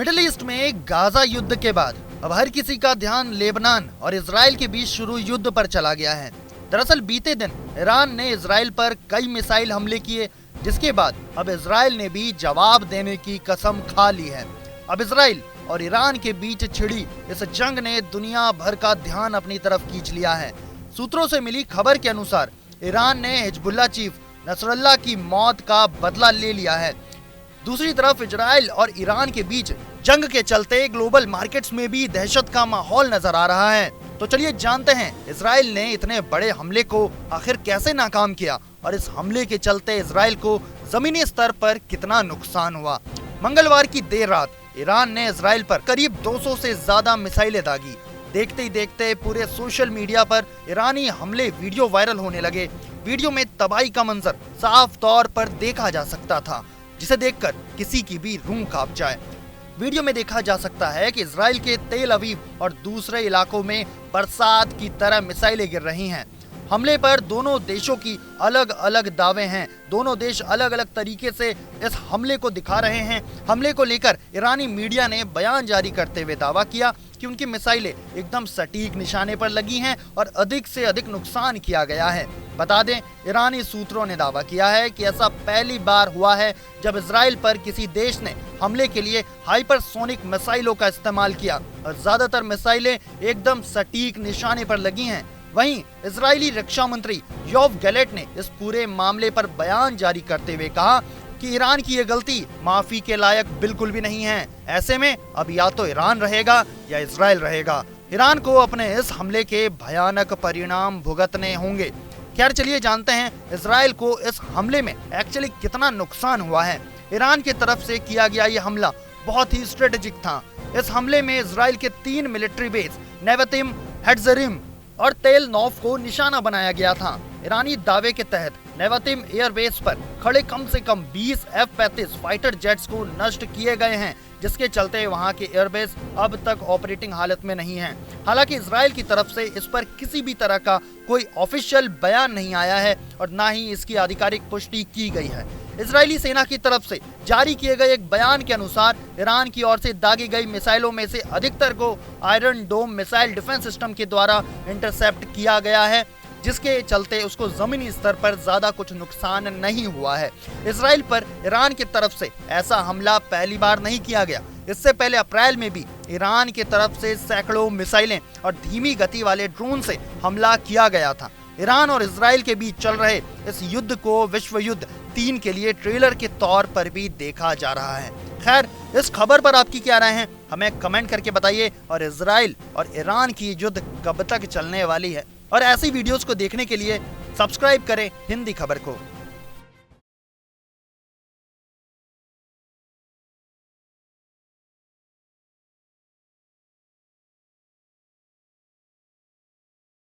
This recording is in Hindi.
मिडिल ईस्ट में गाजा युद्ध के बाद अब हर किसी का ध्यान लेबनान और इजराइल के बीच शुरू युद्ध पर चला गया है। दरअसल बीते दिन ईरान ने इजराइल पर कई मिसाइल हमले किए, जिसके बाद अब इजराइल ने भी जवाब देने की कसम खा ली है। अब इजराइल और ईरान के बीच छिड़ी इस जंग ने दुनिया भर का ध्यान अपनी तरफ खींच लिया है। सूत्रों से मिली खबर के अनुसार ईरान ने हिजबुल्लाह चीफ नसरल्लाह की मौत का बदला ले लिया है। दूसरी तरफ इजराइल और ईरान के बीच जंग के चलते ग्लोबल मार्केट्स में भी दहशत का माहौल नजर आ रहा है। तो चलिए जानते हैं इजराइल ने इतने बड़े हमले को आखिर कैसे नाकाम किया और इस हमले के चलते इजराइल को जमीनी स्तर पर कितना नुकसान हुआ। मंगलवार की देर रात ईरान ने इजराइल पर करीब 200 से ज्यादा मिसाइलें दागी। देखते ही देखते पूरे सोशल मीडिया पर ईरानी हमले वीडियो वायरल होने लगे। वीडियो में तबाही का मंजर साफ तौर पर देखा जा सकता था, जिसे देखकर किसी की भी रूह कांप जाए। वीडियो में देखा जा सकता है कि इजराइल के तेल अवीव और दूसरे इलाकों में बरसात की तरह मिसाइलें गिर रही हैं। हमले पर दोनों देशों की अलग अलग दावे हैं। दोनों देश अलग अलग तरीके से इस हमले को दिखा रहे हैं। हमले को लेकर ईरानी मीडिया ने बयान जारी करते हुए दावा किया कि उनकी मिसाइलें एकदम सटीक निशाने पर लगी हैं और अधिक से अधिक नुकसान किया गया है। बता दें, ईरानी सूत्रों ने दावा किया है कि ऐसा पहली बार हुआ है जब इजराइल पर किसी देश ने हमले के लिए हाइपरसोनिक मिसाइलों का इस्तेमाल किया और ज्यादातर मिसाइलें एकदम सटीक निशाने पर लगी हैं। वहीं इजरायली रक्षा मंत्री योव गैलेंट ने इस पूरे मामले पर बयान जारी करते हुए कहा कि ईरान की ये गलती माफी के लायक बिल्कुल भी नहीं है। ऐसे में अब या तो ईरान रहेगा या इजराइल रहेगा। ईरान को अपने इस हमले के भयानक परिणाम भुगतने होंगे। खैर चलिए जानते हैं इजराइल को इस हमले में एक्चुअली कितना नुकसान हुआ है। ईरान की तरफ से किया गया ये हमला बहुत ही स्ट्रेटेजिक था। इस हमले में इजराइल के 3 मिलिट्री बेस नेवतिम, हेट्जरिम और तेल नौफ को निशाना बनाया गया था। ईरानी दावे के तहत नेवतिम एयरबेस पर खड़े कम से कम 20 F-35 फाइटर जेट्स को नष्ट किए गए हैं, जिसके चलते वहां के एयरबेस अब तक ऑपरेटिंग हालत में नहीं है। हालांकि इजराइल की तरफ से इस पर किसी भी तरह का कोई ऑफिशियल बयान नहीं आया है और ना ही इसकी आधिकारिक पुष्टि की गई है। इजरायली सेना की तरफ से जारी किए गए एक बयान के अनुसार ईरान की ओर से दागी गई मिसाइलों में से अधिकतर को Iron Dome missile defence system के द्वारा इंटरसेप्ट किया गया है, जिसके चलते उसको जमीनी स्तर पर ज्यादा कुछ नुकसान नहीं हुआ है। इजराइल पर ईरान की तरफ से ऐसा हमला पहली बार नहीं किया गया। इससे पहले अप्रैल में भी ईरान की तरफ से सैकड़ों मिसाइलें और धीमी गति वाले ड्रोन से हमला किया गया था। ईरान और इजराइल के बीच चल रहे इस युद्ध को विश्व युद्ध 3 के लिए ट्रेलर के तौर पर भी देखा जा रहा है। खैर, इस खबर पर आपकी क्या राय है, हमें कमेंट करके बताइए। और इजराइल और ईरान की युद्ध कब तक चलने वाली है, और ऐसी वीडियोस को देखने के लिए सब्सक्राइब करें हिंदी खबर को।